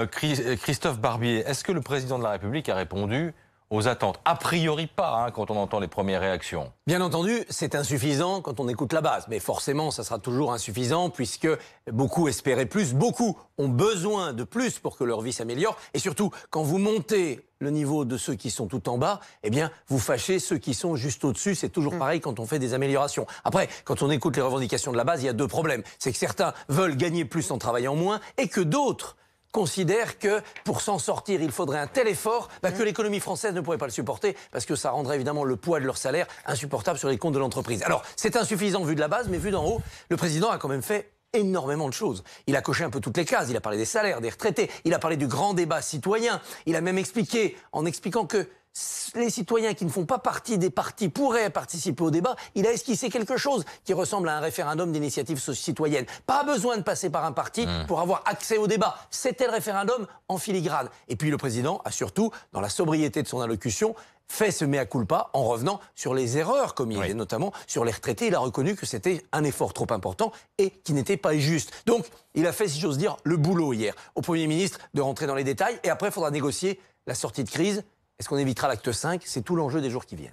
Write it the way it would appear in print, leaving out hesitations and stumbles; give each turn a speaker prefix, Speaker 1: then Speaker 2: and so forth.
Speaker 1: Christophe Barbier, est-ce que le président de la République a répondu aux attentes? A priori pas, quand on entend les premières réactions.
Speaker 2: Bien entendu, c'est insuffisant quand on écoute la base. Mais forcément, ça sera toujours insuffisant puisque beaucoup espéraient plus, beaucoup ont besoin de plus pour que leur vie s'améliore. Et surtout, quand vous montez le niveau de ceux qui sont tout en bas, eh bien, vous fâchez ceux qui sont juste au-dessus. C'est toujours pareil quand on fait des améliorations. Après, quand on écoute les revendications de la base, il y a deux problèmes. C'est que certains veulent gagner plus en travaillant moins et que d'autres considèrent que pour s'en sortir, il faudrait un tel effort que l'économie française ne pourrait pas le supporter parce que ça rendrait évidemment le poids de leur salaire insupportable sur les comptes de l'entreprise. Alors, c'est insuffisant vu de la base, mais vu d'en haut, le président a quand même fait énormément de choses. Il a coché un peu toutes les cases, il a parlé des salaires, des retraités, il a parlé du grand débat citoyen, il a même expliqué, en expliquant que les citoyens qui ne font pas partie des partis pourraient participer au débat. Il a esquissé quelque chose qui ressemble à un référendum d'initiative citoyenne. Pas besoin de passer par un parti pour avoir accès au débat. C'était le référendum en filigrane. Et puis le président a surtout, dans la sobriété de son allocution, fait ce mea culpa en revenant sur les erreurs commises, et notamment sur les retraités. Il a reconnu que c'était un effort trop important et qui n'était pas juste. Donc, il a fait, si j'ose dire, le boulot hier au Premier ministre de rentrer dans les détails. Et après, il faudra négocier la sortie de crise. Est-ce qu'on évitera l'acte 5? C'est tout l'enjeu des jours qui viennent.